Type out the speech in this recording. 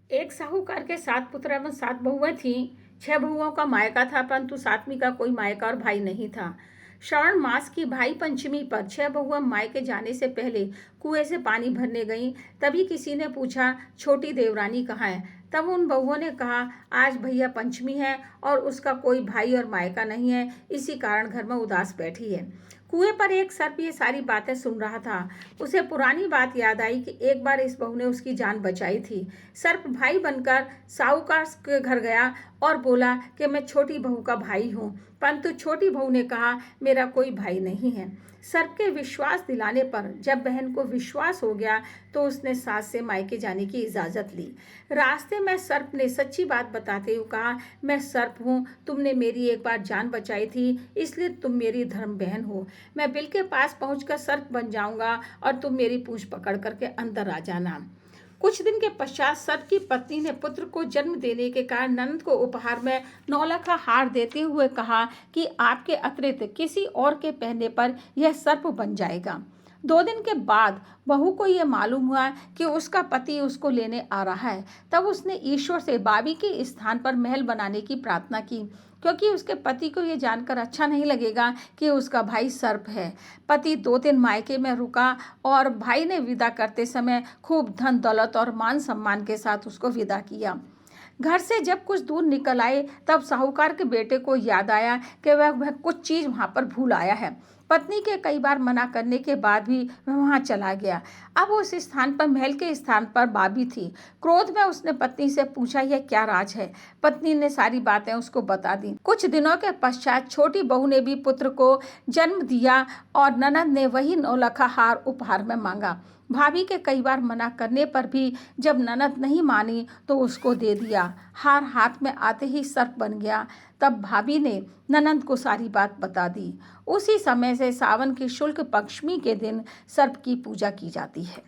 एक साहूकार के 7 पुत्र एवं 7 बहुएं थीं। 6 बहुओं का मायका था, परंतु 7वीं का कोई मायका और भाई नहीं था। श्रावण मास की भाई पंचमी पर 6 बहुएं मायके जाने से पहले कुएं से पानी भरने गईं। तभी किसी ने पूछा, छोटी देवरानी कहाँ है? तब उन बहुओं ने कहा, आज भैया पंचमी है और उसका कोई भाई और मायका नहीं है, इसी कारण घर में उदास बैठी है। कुएं पर एक सर्प ये सारी बातें सुन रहा था। उसे पुरानी बात याद आई कि एक बार इस बहू ने उसकी जान बचाई थी। सर्प भाई बनकर साहूकार के घर गया और बोला कि मैं छोटी बहू का भाई हूँ, परंतु छोटी बहू ने कहा, मेरा कोई भाई नहीं है। सर्प के विश्वास दिलाने पर जब बहन को विश्वास हो गया तो उसने सास से मायके जाने की इजाज़त ली। रास्ते में सर्प ने सच्ची बात बताते हुए कहा, मैं सर्प हूँ, तुमने मेरी एक बार जान बचाई थी, इसलिए तुम मेरी धर्म बहन हो। मैं बिल के पास पहुंचकर सर्प बन जाऊंगा और तुम मेरी पूंछ पकड़ करके अंदर आ जाना। कुछ दिन के पश्चात सर्प की पत्नी ने पुत्र को जन्म देने के कारण ननद को उपहार में 9 हार देते हुए कहा कि आपके अतिरिक्त किसी और के पहनने पर यह सर्प बन जाएगा। 2 दिन के बाद बहू को यह मालूम हुआ कि उसका पति उसको लेने आ रहा है। तब उसने ईश्वर से बाबी के स्थान पर महल बनाने की प्रार्थना की, क्योंकि उसके पति को यह जानकर अच्छा नहीं लगेगा कि उसका भाई सर्प है। पति 2 दिन मायके में रुका और भाई ने विदा करते समय खूब धन दौलत और मान सम्मान के साथ उसको विदा किया। घर से जब कुछ दूर निकल आए तब साहूकार के बेटे को याद आया कि वह कुछ चीज़ वहाँ पर भूल आया है। पत्नी के कई बार मना करने के बाद भी वह वहाँ चला गया। अब उस स्थान पर, महल के स्थान पर बाबी थी। क्रोध में उसने पत्नी से पूछा, यह क्या राज है? पत्नी ने सारी बातें उसको बता दी। कुछ दिनों के पश्चात छोटी बहू ने भी पुत्र को जन्म दिया और ननद ने वही 9 हार उपहार में मांगा। भाभी के कई बार मना करने पर भी जब ननद नहीं मानी तो उसको दे दिया। हार हाथ में आते ही सर्प बन गया। तब भाभी ने ननद को सारी बात बता दी। उसी समय से सावन की शुक्ल पंचमी के दिन सर्प की पूजा की जाती है।